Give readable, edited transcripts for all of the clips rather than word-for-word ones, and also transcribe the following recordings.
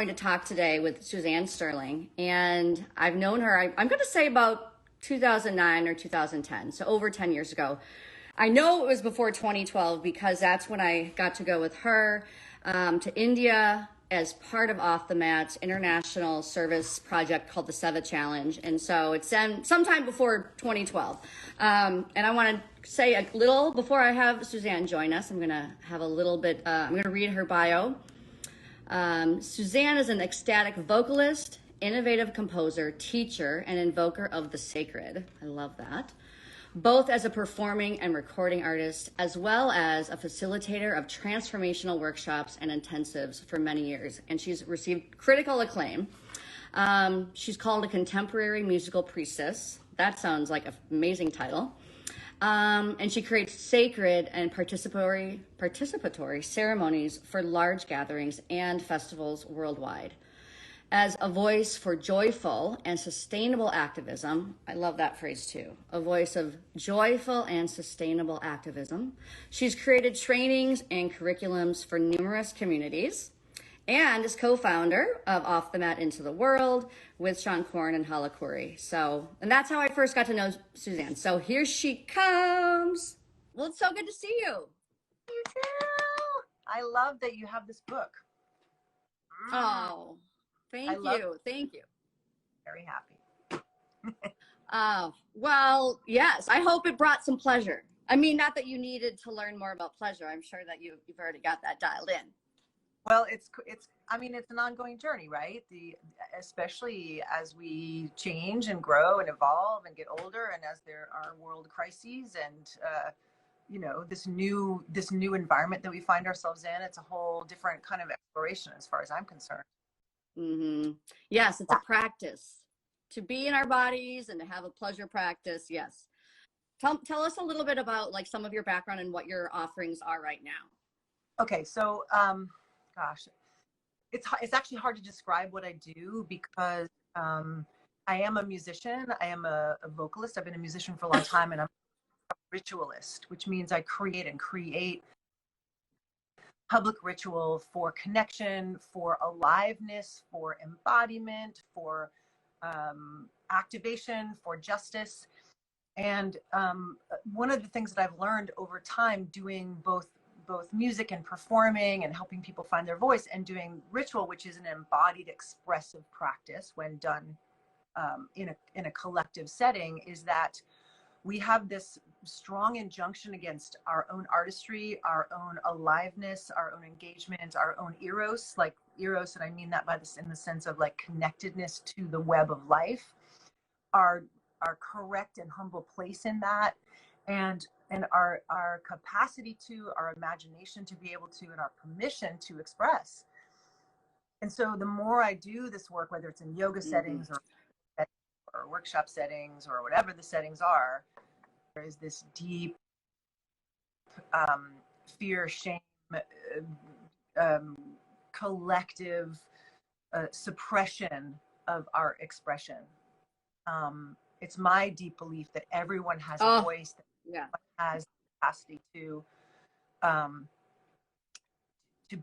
going to talk today with Suzanne Sterling, and I've known her, I'm going to say about 2009 or 2010, so over 10 years ago. I know it was before 2012 because that's when I got to go with her to India as part of Off the Mat's international service project called the Seva Challenge. And so it's sometime before 2012. And I want to say a little, before I have Suzanne join us, I'm going to have a little bit, I'm going to read her bio. Suzanne is an ecstatic vocalist, innovative composer, teacher, and invoker of the sacred. I love that. Both as a performing and recording artist, as well as a facilitator of transformational workshops and intensives for many years. And she's received critical acclaim. She's called a contemporary musical priestess. That sounds like an amazing title. And she creates sacred and participatory ceremonies for large gatherings and festivals worldwide. As a voice for joyful and sustainable activism, I love that phrase too, a voice of joyful and sustainable activism. She's created trainings and curriculums for numerous communities and is co-founder of Off the Mat Into the World with Sean Corn and Hala Khoury. And that's how I first got to know Suzanne. So here she comes. Well, it's so good to see you. You too. I love that you have this book. Oh. Thank you. Very happy. Well, yes, I hope it brought some pleasure. I mean, not that you needed to learn more about pleasure. I'm sure that you've already got that dialed in. Well, it's an ongoing journey, right? Especially as we change and grow and evolve and get older, and as there are world crises and this new environment that we find ourselves in, it's a whole different kind of exploration as far as I'm concerned. Mm-hmm. Yes, it's a practice to be in our bodies and to have a pleasure practice. Yes. Tell us a little bit about like some of your background and what your offerings are right now. Okay, so gosh, it's actually hard to describe what I do because I am a musician. I am a vocalist. I've been a musician for a long time, and I'm a ritualist, which means I create public ritual for connection, for aliveness, for embodiment, for activation, for justice. And one of the things that I've learned over time doing both music and performing and helping people find their voice and doing ritual, which is an embodied expressive practice when done in a collective setting, is that we have this strong injunction against our own artistry, our own aliveness, our own engagement, our own eros, and I mean that in the sense of like connectedness to the web of life, our correct and humble place in that, and our capacity to, our imagination to be able to, and our permission to express. And so the more I do this work, whether it's in yoga settings or workshop settings or whatever the settings are, there is this deep fear, shame, collective suppression of our expression. It's my deep belief that everyone has a voice, that everyone has the capacity to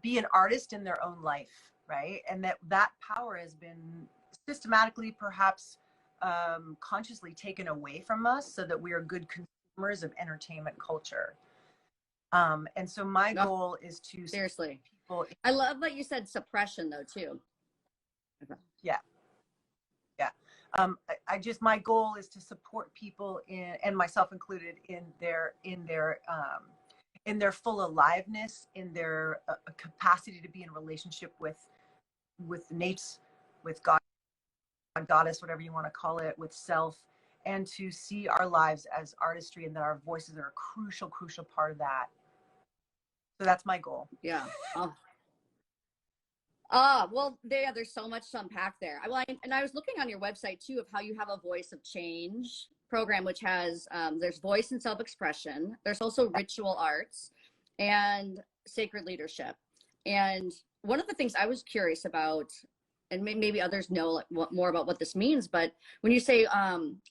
be an artist in their own life, right? And that power has been systematically, perhaps consciously taken away from us so that we are good consumers of entertainment culture. And so my goal is to seriously people. I love that you said suppression though too. Yeah. My goal is to support people and myself included in their full aliveness, in their capacity to be in relationship with nature, with God, goddess, whatever you want to call it, with self, and to see our lives as artistry, and that our voices are a crucial part of that. So that's my goal. Yeah. Well, there's so much to unpack there. And I was looking on your website too of how you have a Voice of Change program, which has there's voice and self-expression. There's also ritual arts and sacred leadership. And one of the things I was curious about, and maybe others know more about what this means, but when you say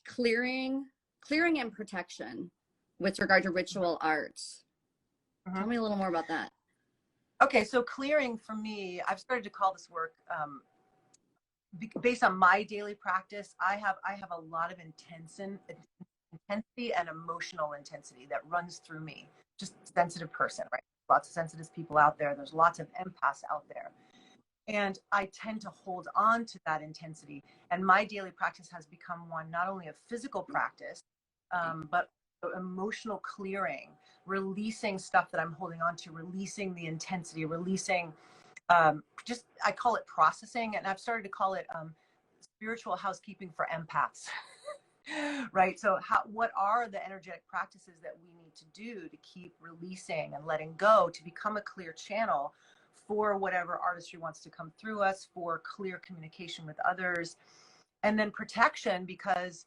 clearing and protection with regard to ritual arts, tell me a little more about that. Okay, so clearing for me, I've started to call this work based on my daily practice. I have a lot of intensity and emotional intensity that runs through me. Just sensitive person, right? Lots of sensitive people out there. There's lots of empaths out there. And I tend to hold on to that intensity. And my daily practice has become one, not only of physical practice, but emotional clearing, releasing stuff that I'm holding on to, releasing the intensity, releasing just, I call it processing. And I've started to call it spiritual housekeeping for empaths. Right. So what are the energetic practices that we need to do to keep releasing and letting go, to become a clear channel for whatever artistry wants to come through us, for clear communication with others, and then protection, because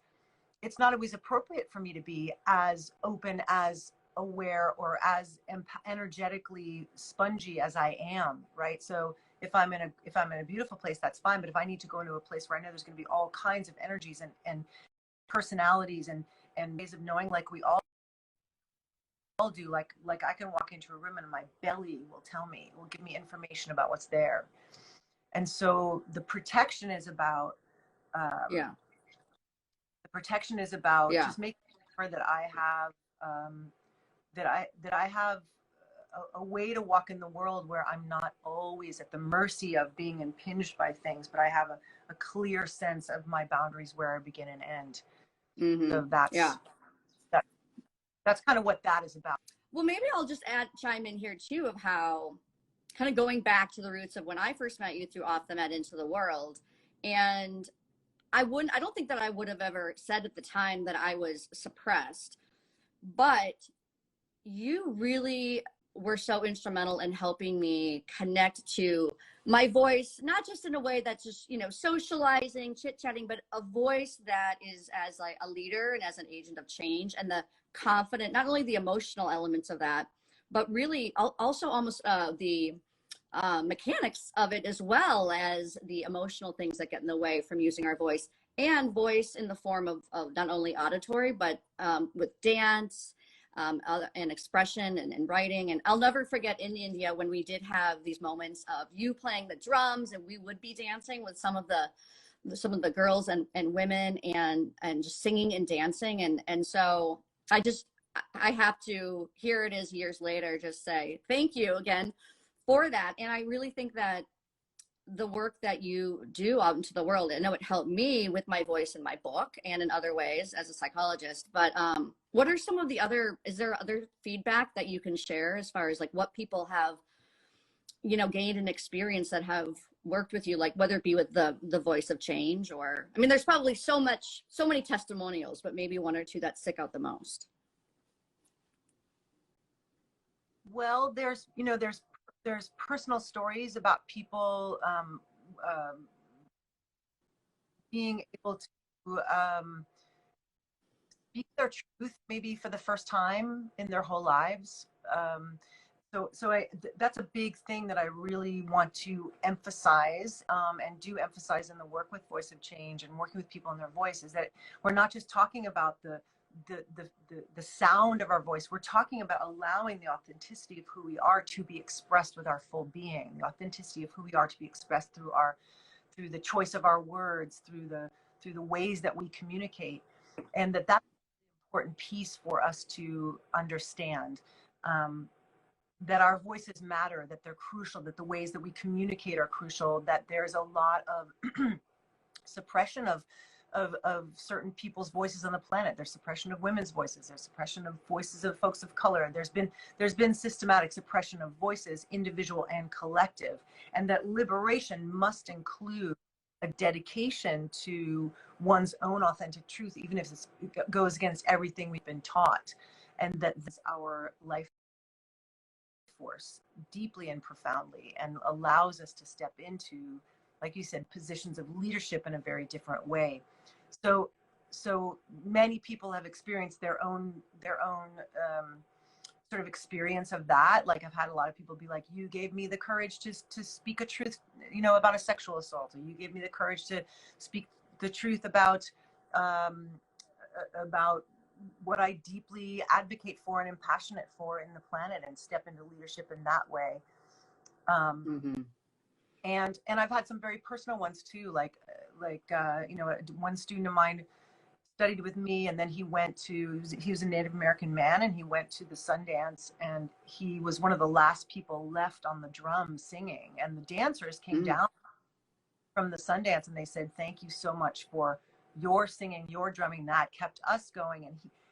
it's not always appropriate for me to be as open, as aware, or as energetically spongy as I am. Right. So if I'm in a beautiful place, that's fine. But if I need to go into a place where I know there's going to be all kinds of energies and personalities and ways of knowing, like we all do, like I can walk into a room and my belly will tell me, will give me information about what's there. And so the protection is about Yeah. just making sure that I have that I have a way to walk in the world where I'm not always at the mercy of being impinged by things, but I have a clear sense of my boundaries, where I begin and end. So that's kind of what that is about. Well, maybe I'll just chime in here too, of how kind of going back to the roots of when I first met you through Off the Mat Into the World. And I don't think that I would have ever said at the time that I was suppressed, but you really were so instrumental in helping me connect to my voice, not just in a way that's just, socializing, chit-chatting, but a voice that is as like a leader and as an agent of change, and the confident, not only the emotional elements of that, but really also almost the mechanics of it, as well as the emotional things that get in the way from using our voice, and voice in the form of not only auditory, but with dance, and expression and writing. And I'll never forget in India when we did have these moments of you playing the drums, and we would be dancing with some of the girls and women, and just singing and dancing. And so I have to, here it is years later, just say thank you again for that. And I really think that the work that you do out into the world, I know it helped me with my voice in my book and in other ways as a psychologist, but what are some of the is there other feedback that you can share as far as like what people have, gained an experience that have worked with you, like whether it be with the voice of change, or, I mean, there's probably so many testimonials, but maybe one or two that stick out the most. Well, there's personal stories about people being able to speak their truth maybe for the first time in their whole lives. That's a big thing that I really want to emphasize, and do emphasize in the work with Voice of Change and working with people in their voice, is that we're not just talking about the sound of our voice. We're talking about allowing the authenticity of who we are to be expressed with our full being, the authenticity of who we are to be expressed through the choice of our words, through the ways that we communicate. And that's an important piece for us to understand, that our voices matter, that they're crucial, that the ways that we communicate are crucial, that there's a lot of suppression of certain people's voices on the planet. There's suppression of women's voices. There's suppression of voices of folks of color. There's been systematic suppression of voices, individual and collective, and that liberation must include a dedication to one's own authentic truth, even if it goes against everything we've been taught, and that this is our life force deeply and profoundly, and allows us to step into, like you said, positions of leadership in a very different way. So many people have experienced their own sort of experience of that. Like, I've had a lot of people be like, you gave me the courage to speak a truth, about a sexual assault, or you gave me the courage to speak the truth about what I deeply advocate for and am passionate for in the planet, and step into leadership in that way. Mm-hmm. And I've had some very personal ones too, like you know, one student of mine studied with me, and then he was a Native American man, and he went to the Sundance, and he was one of the last people left on the drum singing, and the dancers came down from the Sundance and they said, thank you so much for your singing, your drumming, that kept us going.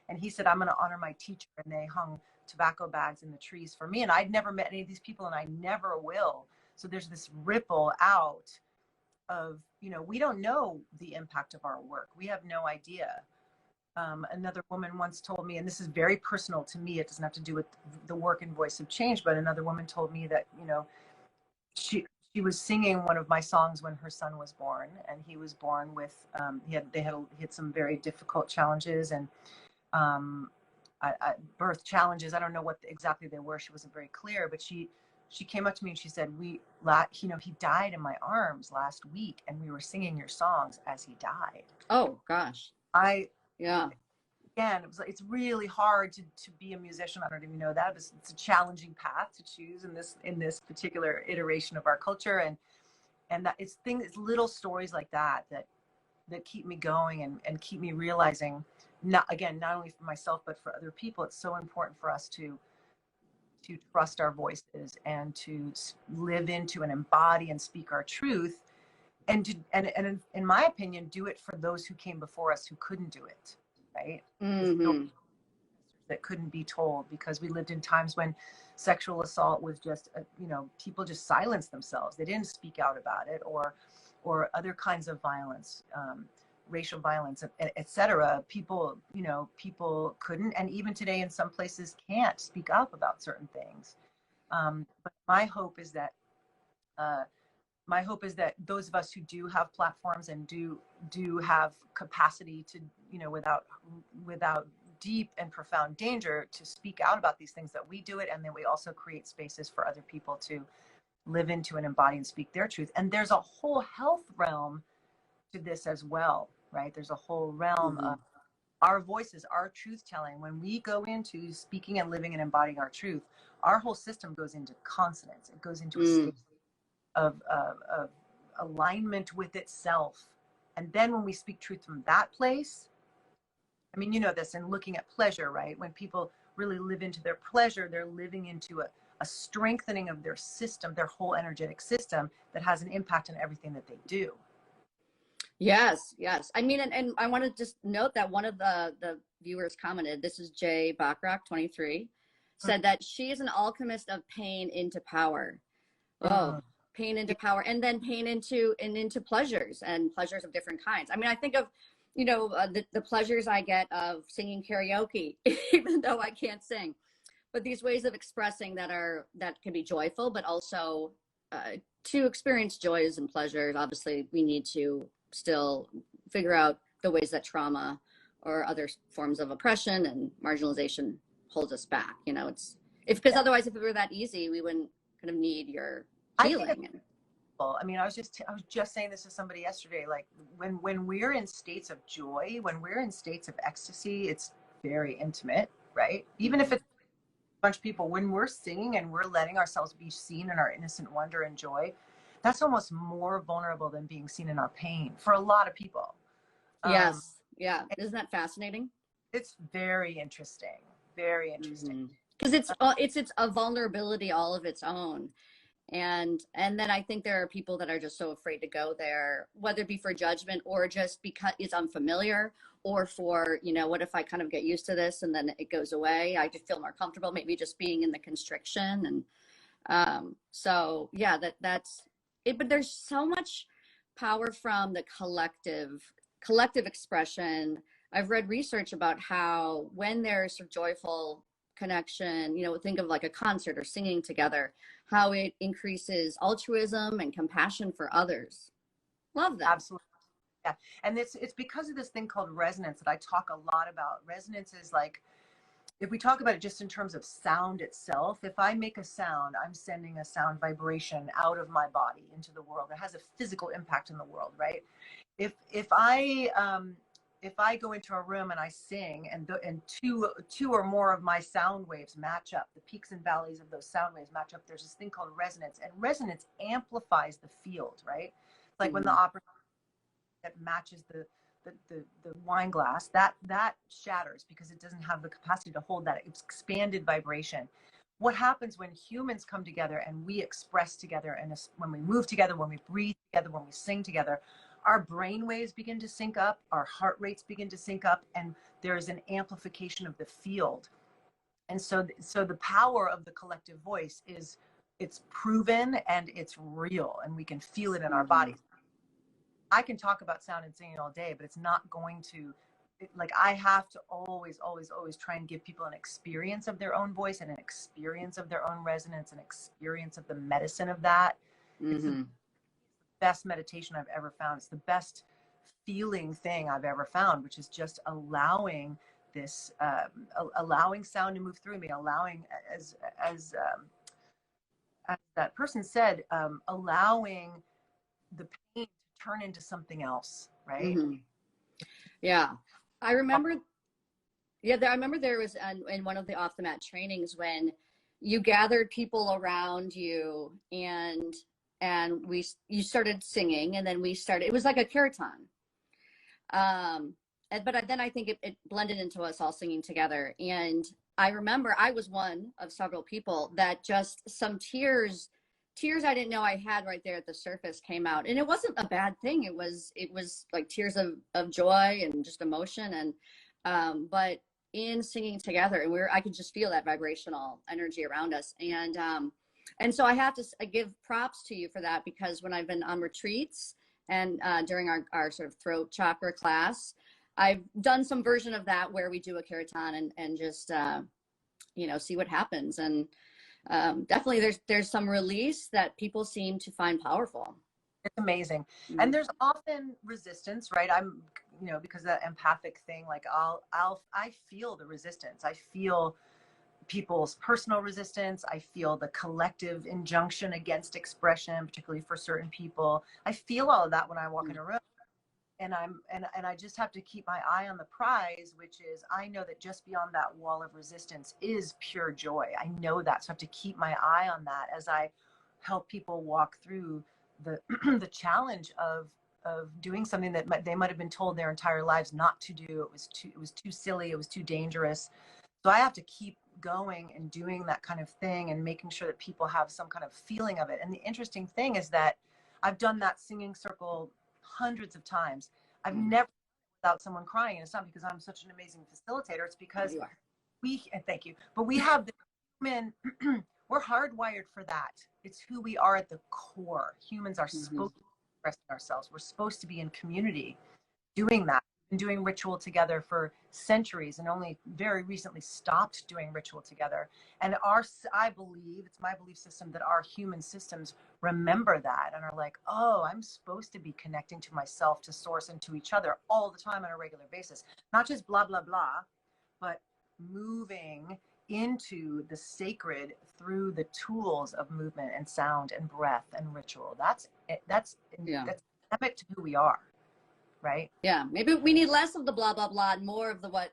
And he said, I'm going to honor my teacher. And they hung tobacco bags in the trees for me. And I'd never met any of these people, and I never will. So there's this ripple out of, you know, we don't know the impact of our work. We have no idea. Another woman once told me, and this is very personal to me, it doesn't have to do with the work and Voice of Change, but another woman told me that, you know, she was singing one of my songs when her son was born, and he was born with he had some very difficult challenges, and birth challenges. I don't know what exactly they were. She wasn't very clear, but she came up to me and she said, you know, he died in my arms last week, and we were singing your songs as he died. Oh gosh. Yeah. Again, it's really hard to be a musician. I don't even know that. It's a challenging path to choose in this particular iteration of our culture, and that it's little stories like that keep me going and keep me realizing, not only for myself but for other people, it's so important for us to trust our voices and to live into and embody and speak our truth, and in my opinion, do it for those who came before us who couldn't do it. Right? Mm-hmm. That couldn't be told, because we lived in times when sexual assault was just, you know, people just silenced themselves. They didn't speak out about it, or other kinds of violence, racial violence, etc. People couldn't, and even today in some places can't speak up about certain things. But my hope is that those of us who do have platforms and do have capacity to, you know, without deep and profound danger, to speak out about these things, that we do it, and then we also create spaces for other people to live into and embody and speak their truth. And there's a whole health realm to this as well, right? There's a whole realm of our voices, our truth telling. When we go into speaking and living and embodying our truth, our whole system goes into consonance. It goes into a state of alignment with itself. And then when we speak truth from that place, I mean, you know this, and looking at pleasure, right? When people really live into their pleasure, they're living into a strengthening of their system, their whole energetic system, that has an impact on everything that they do. Yes. I mean, and I want to just note that one of the viewers commented, this is Jay Bachrock, 23, said that she is an alchemist of pain into power. Oh, pain into power, and then pain into pleasures, and pleasures of different kinds. I mean, I think of, you know, the pleasures I get of singing karaoke, even though I can't sing, but these ways of expressing that can be joyful, but also to experience joys and pleasures. Obviously, we need to still figure out the ways that trauma or other forms of oppression and marginalization holds us back. You know, because otherwise, if it were that easy, we wouldn't kind of need your healing. I mean, I was just saying this to somebody yesterday. Like when we're in states of joy, when we're in states of ecstasy, it's very intimate, right? Even if it's a bunch of people, when we're singing and we're letting ourselves be seen in our innocent wonder and joy, that's almost more vulnerable than being seen in our pain for a lot of people. Yes. Yeah. Isn't that fascinating? It's very interesting. Very interesting. Because it's a vulnerability all of its own. And then I think there are people that are just so afraid to go there, whether it be for judgment or just because it's unfamiliar, or for, you know, what if I kind of get used to this and then it goes away? I just feel more comfortable, maybe just being in the constriction. And so, yeah, that's it. But there's so much power from the collective expression. I've read research about how when there's a joyful connection, you know, think of like a concert or singing together, how it increases altruism and compassion for others. Love that. Absolutely. Yeah. And it's because of this thing called resonance that I talk a lot about. Resonance is like, if we talk about it just in terms of sound itself, if I make a sound, I'm sending a sound vibration out of my body into the world. It has a physical impact in the world, right? If I if I go into a room and I sing and two or more of my sound waves match up, the peaks and valleys of those sound waves match up, there's this thing called resonance, and resonance amplifies the field, right? Like when the opera that matches the wine glass, that shatters because it doesn't have the capacity to hold that. It's expanded vibration. What happens when humans come together and we express together, and when we move together, when we breathe together, when we sing together, our brain waves begin to sync up, our heart rates begin to sync up, and there is an amplification of the field. And so the power of the collective voice it's proven and it's real, and we can feel it in our bodies. I can talk about sound and singing all day, but it's not going to, like, I have to always try and give people an experience of their own voice and an experience of their own resonance, an experience of the medicine of that. It's the best meditation I've ever found. It's the best feeling thing I've ever found, which is just allowing this, allowing sound to move through me, allowing, as that person said, allowing the pain to turn into something else, right? Yeah, I remember. Yeah, I remember there was in one of the off the mat trainings when you gathered people around you and you started singing, and then we started. It was like a kirtan. But then I think it blended into us all singing together. And I remember I was one of several people that just some tears I didn't know I had right there at the surface came out. And it wasn't a bad thing. It was like tears of joy and just emotion. And, but in singing together, and I could just feel that vibrational energy around us. And so I have to give props to you for that, because when I've been on retreats and during our sort of throat chakra class, I've done some version of that where we do a kirtan and just, see what happens. And definitely there's some release that people seem to find powerful. It's amazing. And there's often resistance, right? I'm, because of that empathic thing, like I feel the resistance. I feel people's personal resistance. I feel the collective injunction against expression, particularly for certain people. I feel all of that when I walk in a room. And I just have to keep my eye on the prize, which is, I know that just beyond that wall of resistance is pure joy. I know that. So I have to keep my eye on that as I help people walk through the the challenge of doing something that they might have been told their entire lives not to do. It was too silly. It was too dangerous. So I have to keep going and doing that kind of thing and making sure that people have some kind of feeling of it. And the interesting thing is that I've done that singing circle hundreds of times. I've never without someone crying. And it's not because I'm such an amazing facilitator. It's because thank you. But we have the human, we're hardwired for that. It's who we are at the core. Humans are supposed to express ourselves. We're supposed to be in community doing that. Been doing ritual together for centuries and only very recently stopped doing ritual together. And I believe, it's my belief system, that our human systems remember that and are like, oh, I'm supposed to be connecting to myself, to source, and to each other all the time on a regular basis. Not just blah, blah, blah, but moving into the sacred through the tools of movement and sound and breath and ritual. That's endemic to who we are. Right. Yeah. Maybe we need less of the blah, blah, blah, and more of the what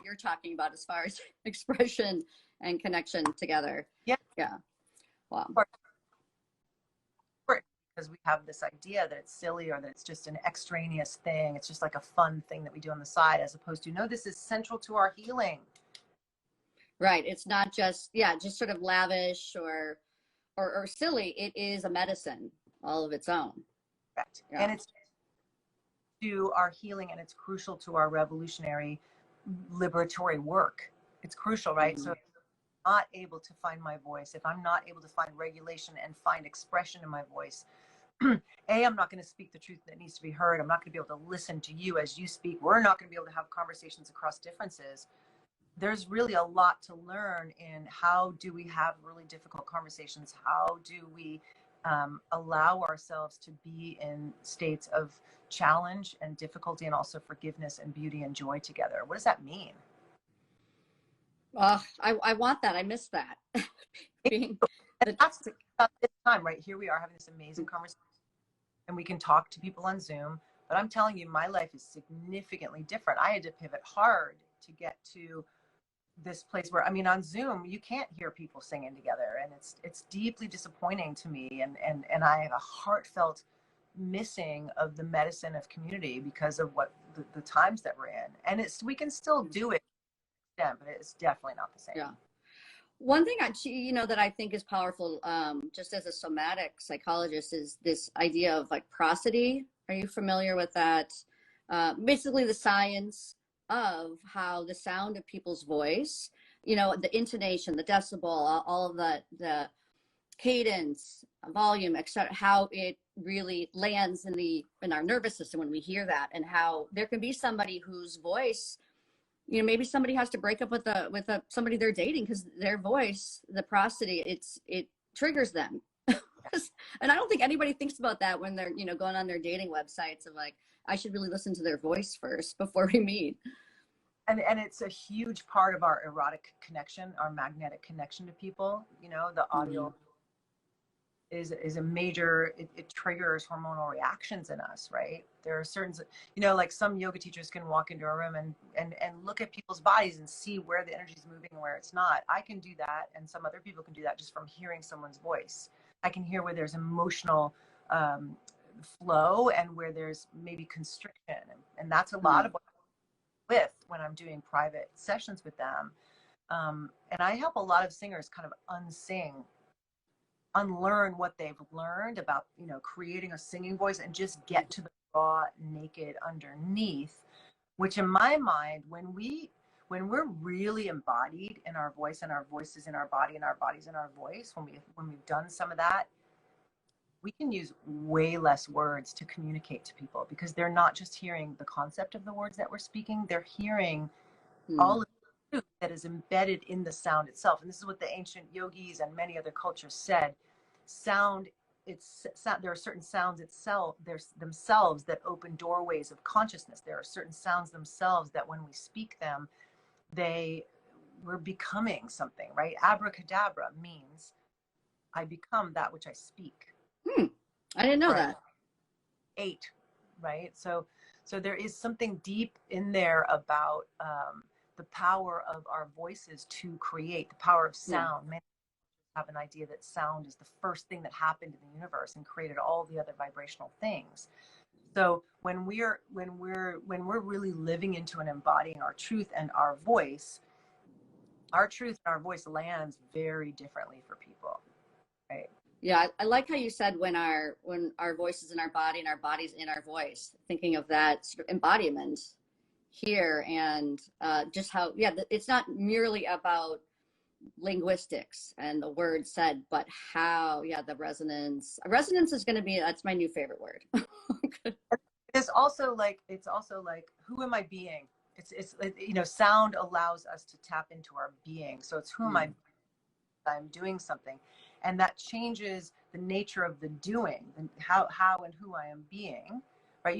you're talking about as far as expression and connection together. Yeah. Yeah. Wow. Because we have this idea that it's silly or that it's just an extraneous thing. It's just like a fun thing that we do on the side, as opposed to, no, this is central to our healing. Right. It's not just, just sort of lavish or silly. It is a medicine all of its own. Correct. Yeah. And it's to our healing, and it's crucial to our revolutionary liberatory work. It's crucial, right? So if I'm not able to find my voice, if I'm not able to find regulation and find expression in my voice, I'm not going to speak the truth that needs to be heard. I'm not going to be able to listen to you as you speak. We're not going to be able to have conversations across differences. There's really a lot to learn in how do we have really difficult conversations? How do we allow ourselves to be in states of challenge and difficulty, and also forgiveness and beauty and joy together? What does that mean? I want that. I miss that. That's this time, right? Here we are having this amazing conversation, and we can talk to people on Zoom. But I'm telling you, my life is significantly different. I had to pivot hard to get to this place where, I mean, on Zoom, you can't hear people singing together, and it's deeply disappointing to me. And I have a heartfelt missing of the medicine of community because of what the times that we're in. And we can still do it, yeah, but it's definitely not the same. Yeah. One thing that I think is powerful, just as a somatic psychologist, is this idea of like prosody. Are you familiar with that? Basically the science of how the sound of people's voice, the intonation, the decibel, all of the cadence, volume, etc., how it really lands in our nervous system when we hear that, and how there can be somebody whose voice, maybe somebody has to break up with somebody they're dating because their voice, the prosody, it triggers them. And I don't think anybody thinks about that when they're, going on their dating websites of like, I should really listen to their voice first before we meet. And it's a huge part of our erotic connection, our magnetic connection to people. The audio is a major, it triggers hormonal reactions in us, right? There are certain, like some yoga teachers can walk into a room and look at people's bodies and see where the energy is moving and where it's not. I can do that, and some other people can do that just from hearing someone's voice. I can hear where there's emotional flow and where there's maybe constriction, and that's a lot of what I'm with when I'm doing private sessions with them. And I help a lot of singers kind of unlearn what they've learned about, creating a singing voice and just get to the raw, naked underneath, which in my mind, when we're really embodied in our voice and our voices in our body and our bodies in our voice, when we've done some of that, we can use way less words to communicate to people, because they're not just hearing the concept of the words that we're speaking, they're hearing all of the truth that is embedded in the sound itself. And this is what the ancient yogis and many other cultures said. There are certain sounds themselves that open doorways of consciousness. There are certain sounds themselves that when we speak them, we're becoming something, right? Abracadabra means I become that which I speak. I didn't know that. 8, right? So there is something deep in there about the power of our voices to create, the power of sound. Many have an idea that sound is the first thing that happened in the universe and created all the other vibrational things. So when we're really living into and embodying our truth and our voice lands very differently for people, right? Yeah, I like how you said when our voice is in our body and our body's in our voice, thinking of that sort of embodiment here, and just how, it's not merely about linguistics and the word said, but how, the resonance is going to be, that's my new favorite word. It's also like, who am I being? It's sound allows us to tap into our being. So it's who am I? I'm doing something, and that changes the nature of the doing, and how and who I am being, right?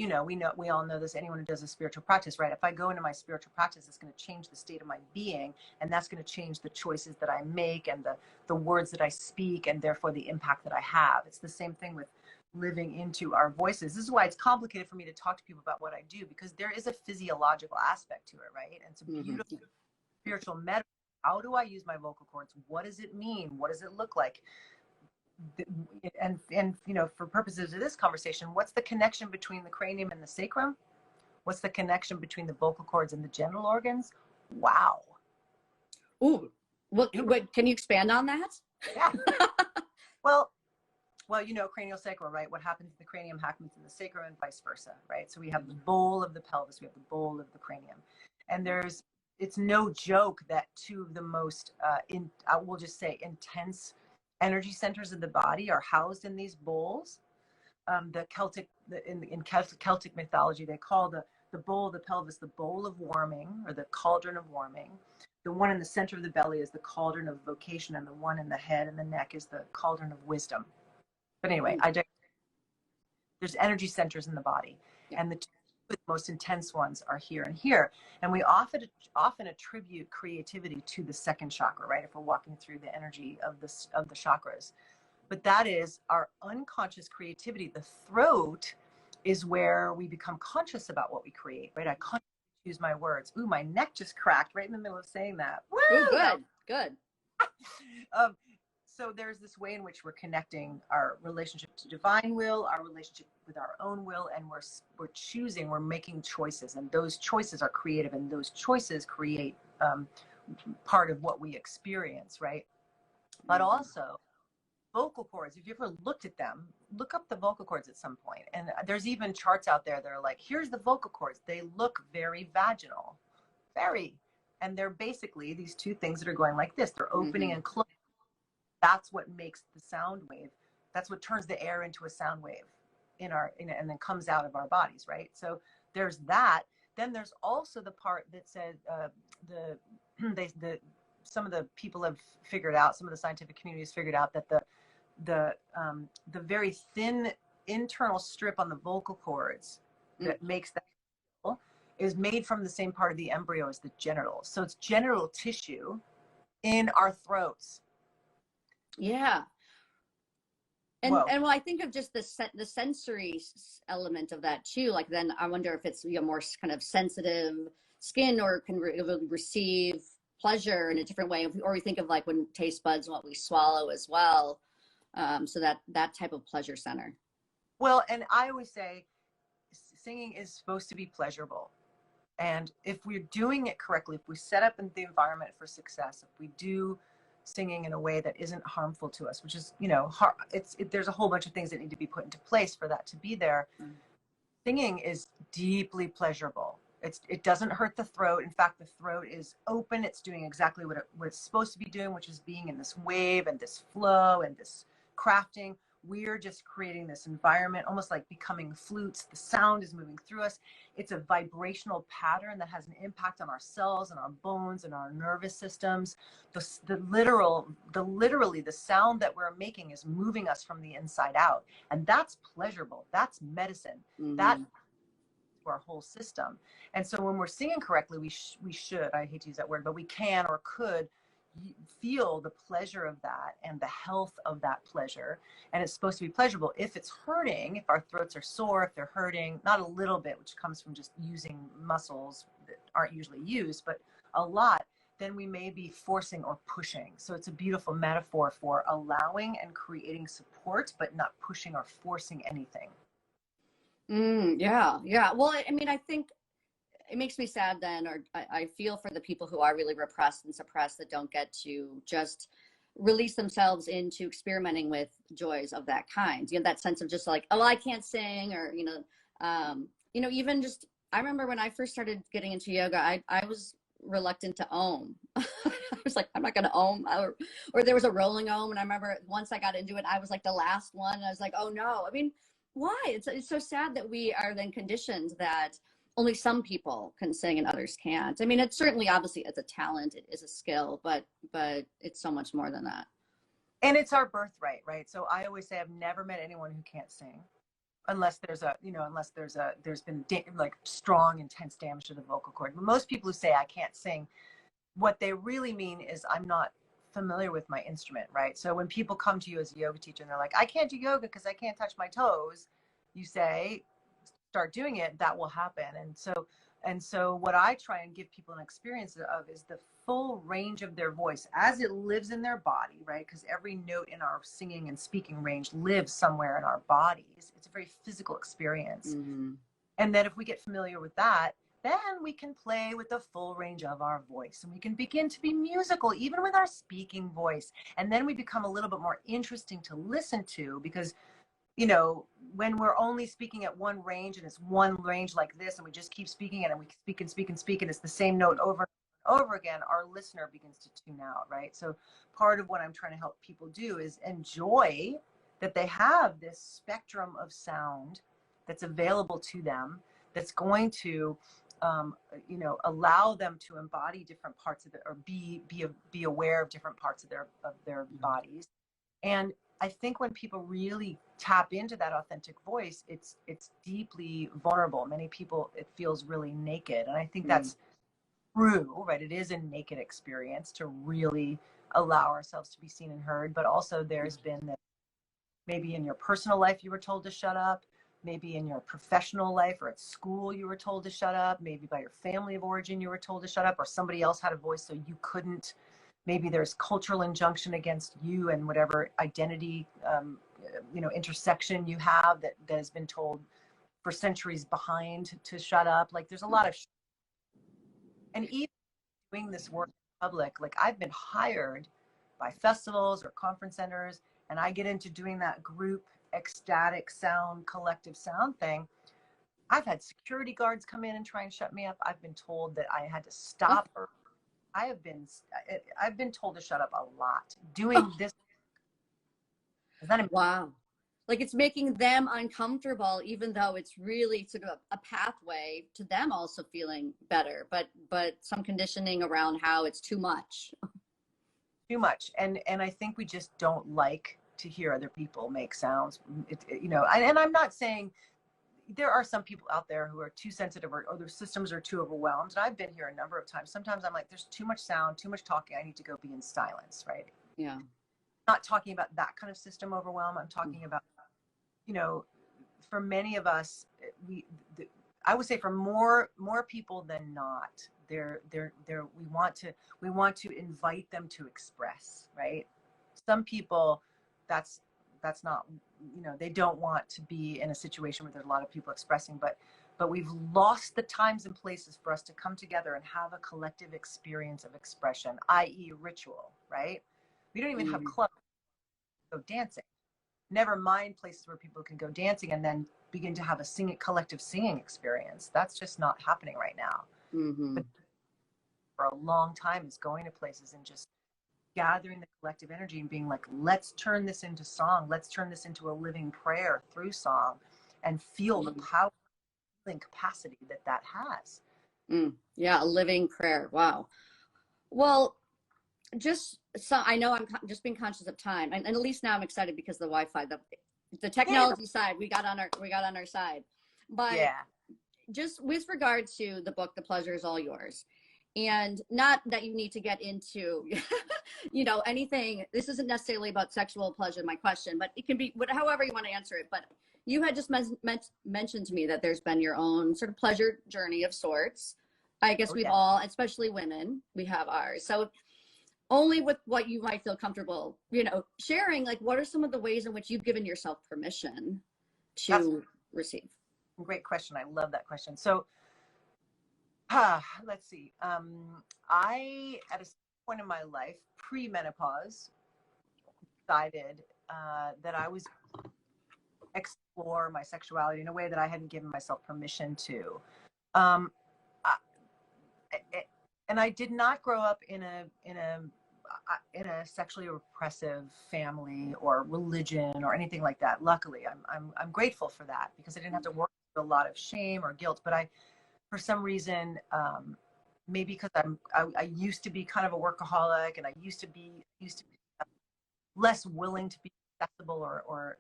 We all know this. Anyone who does a spiritual practice, right? If I go into my spiritual practice, it's going to change the state of my being, and that's going to change the choices that I make and the words that I speak, and therefore the impact that I have. It's the same thing with living into our voices. This is why it's complicated for me to talk to people about what I do, because there is a physiological aspect to it, right? And it's a beautiful spiritual metaphor. How do I use my vocal cords? What does it mean? What does it look like? And for purposes of this conversation, what's the connection between the cranium and the sacrum? What's the connection between the vocal cords and the genital organs? Wow. Ooh, what can you expand on that? Yeah. Well, cranial sacral, right? What happens in the cranium happens in the sacrum and vice versa, right? So we have the bowl of the pelvis, we have the bowl of the cranium. And it's no joke that two of the most, I will just say, intense energy centers of the body are housed in these bowls. In Celtic mythology, they call the bowl of the pelvis the bowl of warming, or the cauldron of warming. The one in the center of the belly is the cauldron of vocation, and the one in the head and the neck is the cauldron of wisdom. But anyway, there's energy centers in the body, and the two most intense ones are here and here. And we often attribute creativity to the second chakra, right? If we're walking through the energy of the chakras. But that is our unconscious creativity. The throat is where we become conscious about what we create, right? I consciously choose my words. Ooh, my neck just cracked right in the middle of saying that. Woo! Ooh, good, good. So there's this way in which we're connecting our relationship to divine will, our relationship with our own will, and we're choosing, we're making choices, and those choices are creative, and those choices create part of what we experience, right? But also vocal cords, if you ever looked at them, look up the vocal cords at some point. And there's even charts out there that are like, here's the vocal cords. They look very vaginal, very. And they're basically these two things that are going like this. They're opening and closing. That's what makes the sound wave. That's what turns the air into a sound wave and then comes out of our bodies, right? So there's that. Then there's also the part that said some of the people have figured out, some of the scientific community has figured out that the very thin internal strip on the vocal cords that makes that is made from the same part of the embryo as the genitals. So it's genital tissue in our throats. Yeah. And when I think of just the sensory element of that too, like then I wonder if it's more kind of sensitive skin or can receive pleasure in a different way, or we think of like when taste buds and what we swallow as well. So that type of pleasure center. Well, and I always say singing is supposed to be pleasurable. And if we're doing it correctly, if we set up the environment for success, if we do singing in a way that isn't harmful to us, which is, there's a whole bunch of things that need to be put into place for that to be there. Singing is deeply pleasurable. It doesn't hurt the throat. In fact, the throat is open. It's doing exactly what it's supposed to be doing, which is being in this wave and this flow and this crafting. We're just creating this environment, almost like becoming flutes. The sound is moving through us. It's a vibrational pattern that has an impact on our cells and our bones and our nervous systems. Literally, the sound that we're making is moving us from the inside out. And that's pleasurable. That's medicine. That our whole system. And so when we're singing correctly, we should, I hate to use that word, but we can or could feel the pleasure of that and the health of that pleasure. And it's supposed to be pleasurable. If it's hurting, if our throats are sore, if they're hurting, not a little bit, which comes from just using muscles that aren't usually used, but a lot, then we may be forcing or pushing. So it's a beautiful metaphor for allowing and creating support, but not pushing or forcing anything. Yeah. Well, I mean, I think it makes me sad then, or I feel for the people who are really repressed and suppressed that don't get to just release themselves into experimenting with joys of that kind. That sense of just like, oh, I can't sing, or, even just, I remember when I first started getting into yoga, I was reluctant to ohm. I was like, I'm not going to ohm, or there was a rolling ohm. And I remember once I got into it, I was like the last one. And I was like, oh no, I mean, why? It's so sad that we are then conditioned that only some people can sing and others can't. I mean, it's certainly, obviously, it's a talent, it is a skill, but it's so much more than that. And it's our birthright, right? So I always say I've never met anyone who can't sing, unless there's been like strong, intense damage to the vocal cord. But most people who say I can't sing, what they really mean is I'm not familiar with my instrument, right? So when people come to you as a yoga teacher and they're like, I can't do yoga because I can't touch my toes, you say, start doing it, that will happen. And so what I try and give people an experience of is the full range of their voice as it lives in their body, right? Because every note in our singing and speaking range lives somewhere in our bodies. It's a very physical experience. And then if we get familiar with that, then we can play with the full range of our voice, and we can begin to be musical even with our speaking voice. And then we become a little bit more interesting to listen to, because when we're only speaking at one range and it's one range like this, and we just keep speaking it and we speak and speak and speak, and it's the same note over and over again, our listener begins to tune out, right? So part of what I'm trying to help people do is enjoy that they have this spectrum of sound that's available to them, that's going to allow them to embody different parts of it, or be aware of different parts of their bodies. And I think when people really tap into that authentic voice, it's deeply vulnerable. Many people, it feels really naked. And I think that's true, right? It is a naked experience to really allow ourselves to be seen and heard. But also there's been that maybe in your personal life, you were told to shut up. maybe in your professional life or at school you were told to shut up, maybe by your family of origin you were told to shut up, or somebody else had a voice so you couldn't. Maybe there's cultural injunction against you and whatever identity intersection you have that has been told for centuries behind to shut up. Like there's a lot of and even doing this work in public, like I've been hired by festivals or conference centers, and I get into doing that group ecstatic sound, collective sound thing. I've had security guards come in and try and shut me up. I've been told that I had to stop. Or I've been told to shut up a lot doing this. Is that Wow. Like it's making them uncomfortable, even though it's really sort of a pathway to them also feeling better, but some conditioning around how it's too much. too much? And I think we just don't like to hear other people make sounds. And I'm not saying there are some people out there who are too sensitive or their systems are too overwhelmed. And I've been here a number of times. Sometimes I'm like, there's too much sound, too much talking. I need to go be in silence, right? Yeah. Not talking about that kind of system overwhelm. I'm talking about, for many of us, I would say for more people than not, we want to invite them to express, right? Some people, that's not, they don't want to be in a situation where there's a lot of people expressing, but we've lost the times and places for us to come together and have a collective experience of expression, i.e. ritual, right? We don't even have clubs to go dancing. Never mind places where people can go dancing and then begin to have a collective singing experience. That's just not happening right now. But for a long time is going to places and just gathering the collective energy and being like, let's turn this into song. Let's turn this into a living prayer through song and feel the power and capacity that has. Yeah, a living prayer. Wow. Well, just so I know I'm just being conscious of time, and at least now I'm excited because the Wi-Fi, the technology side, we got on our side. But just with regard to the book, The Pleasure Is All Yours, and not that you need to get into, anything. This isn't necessarily about sexual pleasure, my question, but it can be however you want to answer it. But you had just mentioned to me that there's been your own sort of pleasure journey of sorts. I guess we've all, especially women, we have ours. So only with what you might feel comfortable, sharing, like what are some of the ways in which you've given yourself permission to receive? Great question. I love that question. So, let's see. I, at a point in my life, pre-menopause, decided that I was explore my sexuality in a way that I hadn't given myself permission to. And I did not grow up in a sexually repressive family or religion or anything like that. Luckily, I'm grateful for that because I didn't have to work with a lot of shame or guilt. But for some reason, maybe because I used to be kind of a workaholic, and I used to be less willing to be accessible, or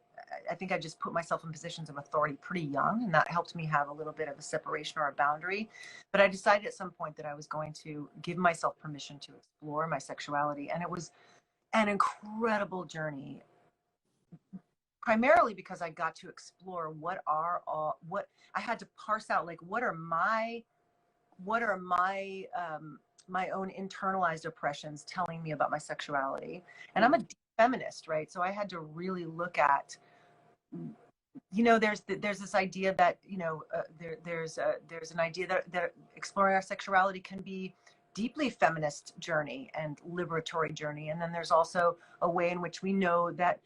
I think I just put myself in positions of authority pretty young, and that helped me have a little bit of a separation or a boundary. But I decided at some point that I was going to give myself permission to explore my sexuality, and it was an incredible journey. Primarily because I got to explore what I had to parse out, like what are my my own internalized oppressions telling me about my sexuality. And I'm a deep feminist, right? So I had to really look at, there's this idea that, there's an idea that exploring our sexuality can be deeply feminist journey and liberatory journey. And then there's also a way in which we know that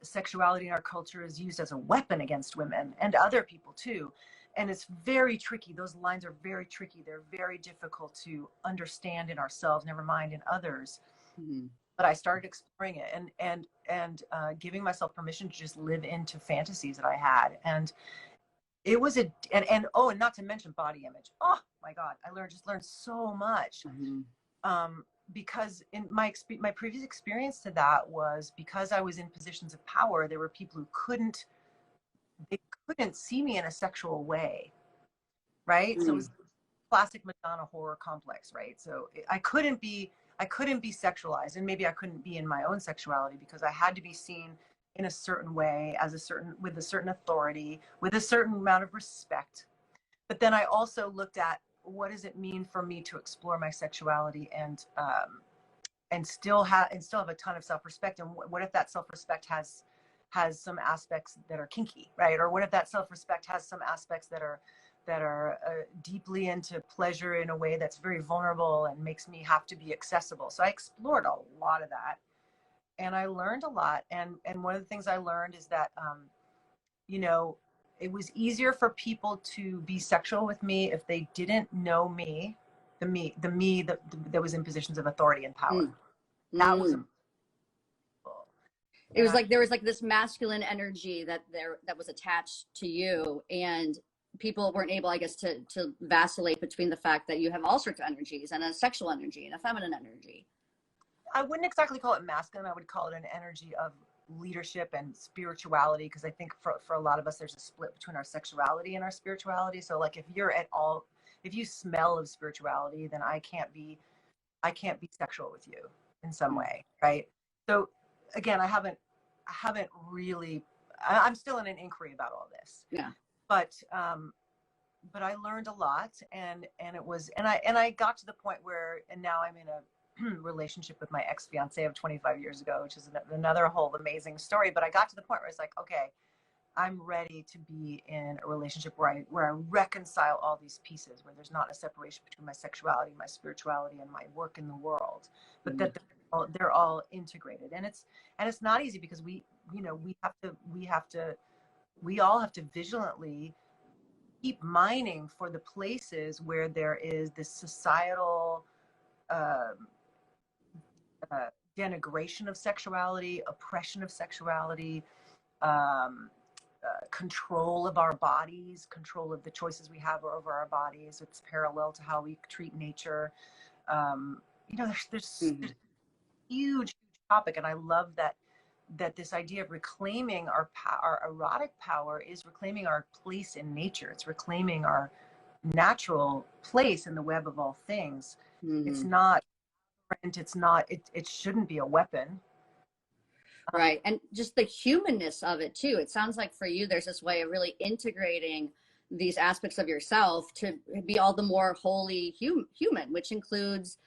sexuality in our culture is used as a weapon against women and other people too. And it's very tricky. Those lines are very tricky. They're very difficult to understand in ourselves, never mind in others. But I started exploring it and giving myself permission to just live into fantasies that I had. And it was and not to mention body image. Oh my God, I learned so much. Because in my previous experience to that was because I was in positions of power, there were people who couldn't see me in a sexual way, right? So it was classic Madonna horror complex, right? So I couldn't be sexualized, and maybe I couldn't be in my own sexuality because I had to be seen in a certain way, with a certain authority, with a certain amount of respect. But then I also looked at, what does it mean for me to explore my sexuality and still have a ton of self-respect? And what if that self-respect has some aspects that are kinky, right? Or what if that self-respect has some aspects that are deeply into pleasure in a way that's very vulnerable and makes me have to be accessible? So I explored a lot of that, and I learned a lot. And one of the things I learned is that, you know, it was easier for people to be sexual with me if they didn't know me, the me that was in positions of authority and power. That was it was like there was like this masculine energy that was attached to you, and people weren't able, I guess, to vacillate between the fact that you have all sorts of energies, and a sexual energy and a feminine energy. I wouldn't exactly call it masculine. I would call it an energy of leadership and spirituality, because I think for a lot of us, there's a split between our sexuality and our spirituality. So like, if you smell of spirituality, then I can't be sexual with you in some way, right? So again, I haven't really, I'm still in an inquiry about all this. Yeah. But I learned a lot, and I got to the point where, and now I'm in a relationship with my ex-fiance of 25 years ago, which is another whole amazing story. But I got to the point where it's like, okay, I'm ready to be in a relationship where I reconcile all these pieces, where there's not a separation between my sexuality, my spirituality, and my work in the world, but that they're all integrated. And it's not easy, because we all have to vigilantly keep mining for the places where there is this societal denigration of sexuality, oppression of sexuality, control of our bodies, control of the choices we have over our bodies. It's parallel to how we treat nature. There's a huge topic, and I love that this idea of reclaiming our erotic power is reclaiming our place in nature. It's reclaiming our natural place in the web of all things. It's not, it shouldn't be a weapon. Right. And just the humanness of it too. It sounds like for you, there's this way of really integrating these aspects of yourself to be all the more wholly human, which includes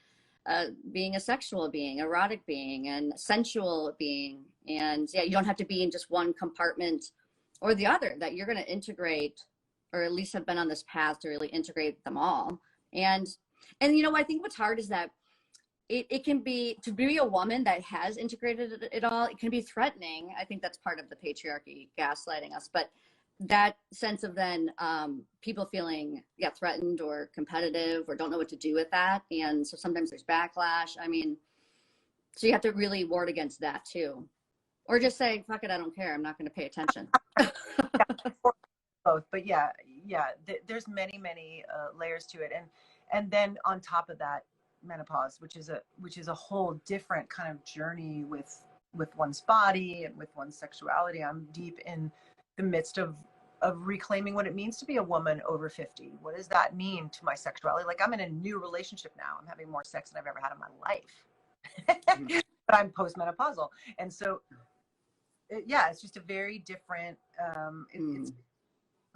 being a sexual being, erotic being, and sensual being. And yeah, you don't have to be in just one compartment or the other, that you're going to integrate, or at least have been on this path to really integrate them all. And I think what's hard is that it can be, to be a woman that has integrated it all, it can be threatening. I think that's part of the patriarchy gaslighting us, but that sense of then people feeling threatened or competitive or don't know what to do with that. And so sometimes there's backlash. I mean, so you have to really ward against that too. Or just say, fuck it, I don't care. I'm not going to pay attention. Both, but there's many layers to it. And then on top of that, menopause, which is a whole different kind of journey with one's body and with one's sexuality. I'm deep in the midst of reclaiming what it means to be a woman over 50. What does that mean to my sexuality? Like, I'm in a new relationship now. I'm having more sex than I've ever had in my life. But I'm postmenopausal. And so, it's just a very different, it's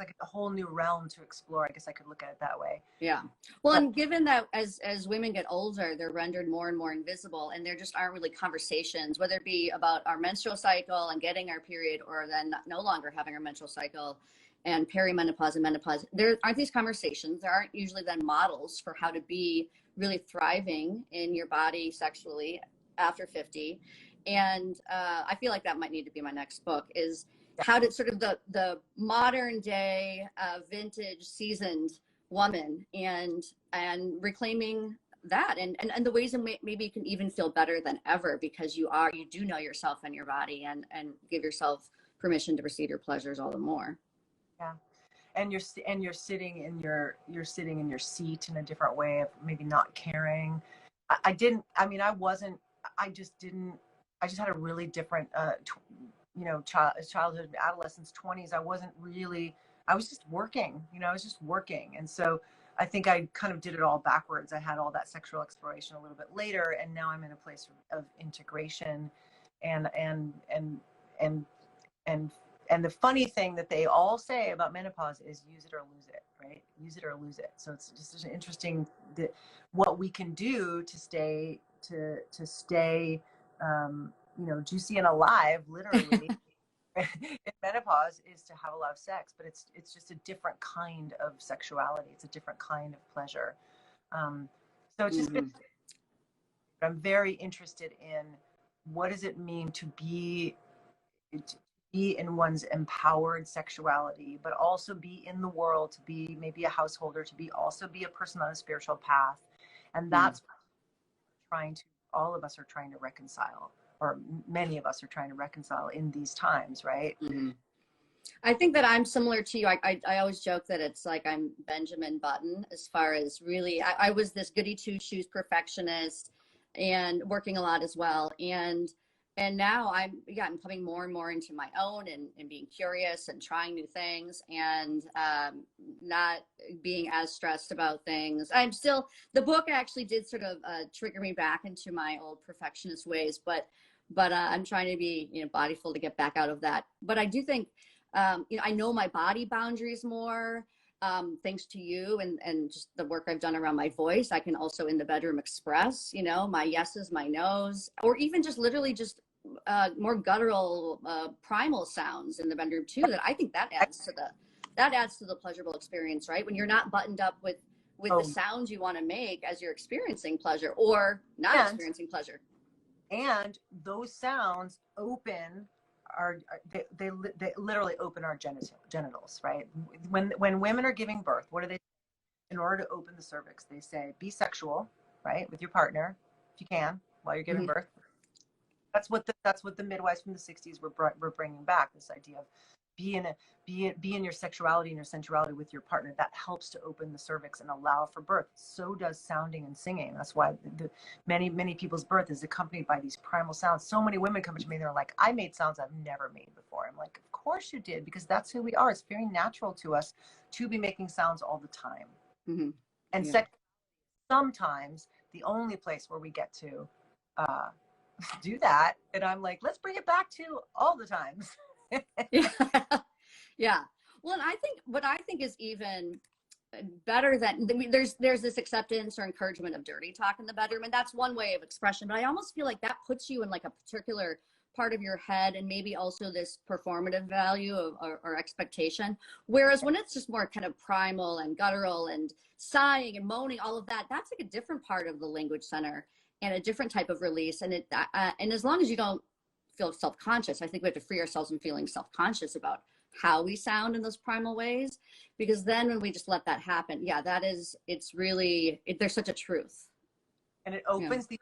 like a whole new realm to explore. I guess I could look at it that way. Yeah. Well, and given that as women get older, they're rendered more and more invisible, and there just aren't really conversations, whether it be about our menstrual cycle and getting our period, or then no longer having our menstrual cycle, and perimenopause and menopause. There aren't these conversations. There aren't usually then models for how to be really thriving in your body sexually after 50. And I feel like that might need to be my next book, is how did sort of the modern day vintage seasoned woman and reclaiming that and the ways that maybe you can even feel better than ever, because you do know yourself and your body, and give yourself permission to receive your pleasures all the more. Yeah. And you're sitting in your seat in a different way of maybe not caring. I just had a really different childhood, adolescence, 20s. I was just working, and so I think I kind of did it all backwards. I had all that sexual exploration a little bit later, and now I'm in a place of integration and and the funny thing that they all say about menopause is use it or lose it, right? Use it or lose it. So it's just interesting that what we can do to stay juicy and alive, literally, in menopause, is to have a lot of sex. But it's just a different kind of sexuality. It's a different kind of pleasure. So it's just been, I'm very interested in what does it mean to be in one's empowered sexuality, but also be in the world, to be maybe a householder, to be also be a person on a spiritual path. And that's all of us are trying to reconcile, or many of us are trying to reconcile in these times, right? I think that I'm similar to you. I always joke that it's like I'm Benjamin Button, as far as really, I was this goody two shoes perfectionist and working a lot as well. And now I'm coming more and more into my own, and being curious and trying new things, and not being as stressed about things. The book actually did sort of trigger me back into my old perfectionist ways, but I'm trying to be, bodyful to get back out of that. But I do think, I know my body boundaries more, thanks to you and just the work I've done around my voice. I can also in the bedroom express, my yeses, my nos, or even just literally just more guttural, primal sounds in the bedroom too. That I think that adds to the pleasurable experience, right? When you're not buttoned up with the sounds you want to make as you're experiencing pleasure or not experiencing pleasure. And those sounds open they literally open our genitals, right? When women are giving birth, what do they, in order to open the cervix, they say be sexual, right, with your partner if you can while you're giving birth. That's what the midwives from the 60s were bringing back, this idea of be in your sexuality and your sensuality with your partner. That helps to open the cervix and allow for birth. So does sounding and singing. That's why many people's birth is accompanied by these primal sounds. So many women come to me, they're like, I made sounds I've never made before. I'm like, of course you did, because that's who we are. It's very natural to us to be making sounds all the time. And sex, sometimes the only place where we get to do that. And I'm like, let's bring it back to all the times. Yeah. Well, and I think what I think is even better than, there's this acceptance or encouragement of dirty talk in the bedroom, and that's one way of expression. But I almost feel like that puts you in like a particular part of your head, and maybe also this performative value or expectation. Whereas when it's just more kind of primal and guttural and sighing and moaning, all of that, that's like a different part of the language center and a different type of release. And and as long as you don't feel self-conscious, I think we have to free ourselves from feeling self-conscious about how we sound in those primal ways, because then when we just let that happen, it's really, there's such a truth. And it opens this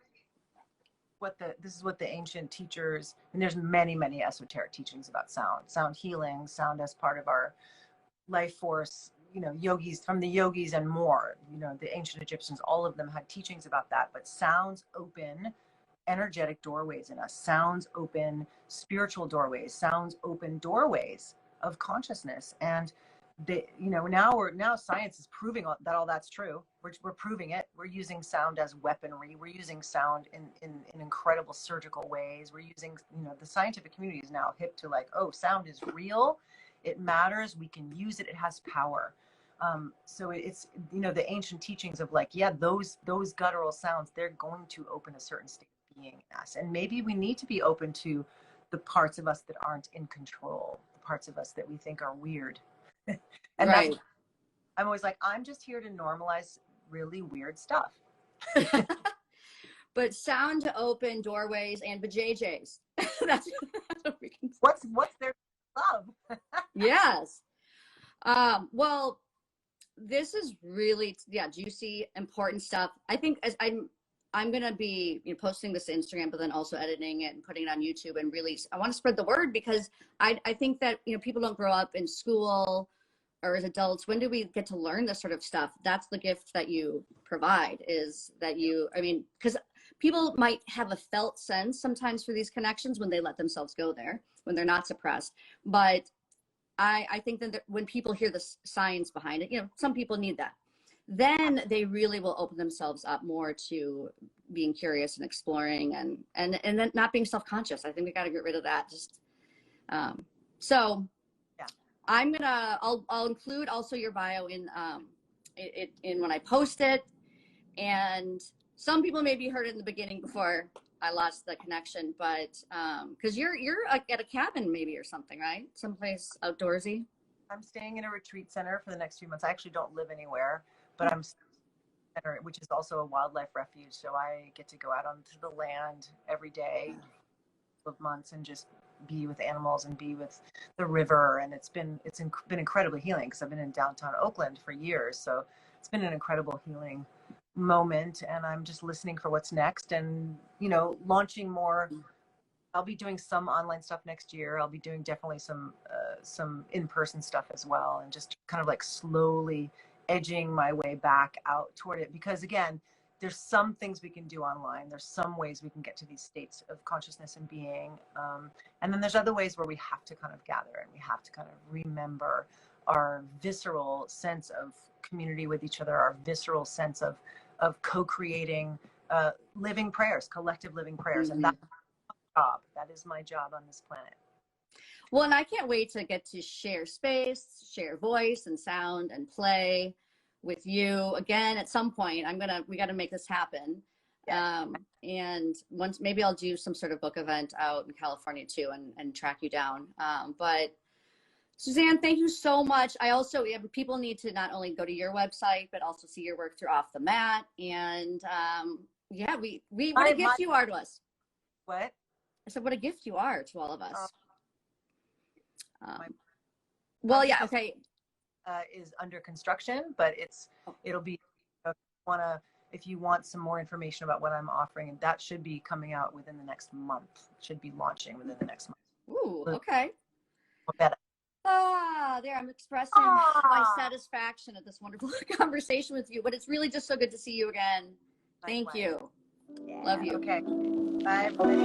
is what the ancient teachers, and there's many esoteric teachings about sound healing, sound as part of our life force, yogis, from the yogis and more, the ancient Egyptians, all of them had teachings about that. But sounds open energetic doorways in us. Sounds open spiritual doorways. Sounds open doorways of consciousness. And now science is proving that all that's true. We're proving it. We're using sound as weaponry. We're using sound in incredible surgical ways. We're using, the scientific community is now hip to like, oh, sound is real. It matters. We can use it. It has power. So it's, the ancient teachings of like, those guttural sounds, they're going to open a certain state of being in us. And maybe we need to be open to the parts of us that aren't in control, the parts of us that we think are weird. And right. I'm always like, I'm just here to normalize really weird stuff. But sound to open doorways and vajayjays. That's what we can say. What's their love? Yes. Well, this is really, juicy, important stuff. I think as I'm going to be posting this to Instagram, but then also editing it and putting it on YouTube, and really, I want to spread the word, because I think that, people don't grow up in school or as adults. When do we get to learn this sort of stuff? That's the gift that you provide, is that because people might have a felt sense sometimes for these connections when they let themselves go there, when they're not suppressed. But I think that when people hear the science behind it, some people need that. Then they really will open themselves up more to being curious and exploring, and then not being self-conscious. I think we got to get rid of that. Just So Yeah. I'll include also your bio in when I post it. And some people maybe heard it in the beginning before I lost the connection, but because you're at a cabin maybe or something, right? Someplace outdoorsy. I'm staying in a retreat center for the next few months. I actually don't live anywhere, but I'm center, which is also a wildlife refuge. So I get to go out onto the land every day of months and just be with animals and be with the river. And it's been incredibly healing because I've been in downtown Oakland for years. So it's been an incredible healing moment, and I'm just listening for what's next and, you know, launching more. I'll be doing some online stuff next year. I'll be doing definitely some in-person stuff as well, and just kind of like slowly edging my way back out toward it. Because again, there's some things we can do online. There's some ways we can get to these states of consciousness and being. And then there's other ways where we have to kind of gather and we have to kind of remember our visceral sense of community with each other, our visceral sense of co-creating living prayers, collective living prayers. Mm-hmm. And that is my job on this planet. Well, and I can't wait to get to share space, share voice and sound and play with you again at some point. We got to make this happen. Yeah. And once, maybe I'll do some sort of book event out in California too, and track you down. But Suzanne, thank you so much. I also, people need to not only go to your website, but also see your work through Off the Mat. And yeah, what a gift you are to us. What? I said, what a gift you are to all of us. Well, yeah, okay. Is under construction, but it'll be, if you want some more information about what I'm offering, and that should be coming out within the next month. It should be launching within the next month. Ooh, okay. There I'm expressing my satisfaction at this wonderful conversation with you, but it's really just so good to see you again. Thank you. Yeah. Love you. Okay. Bye, everybody.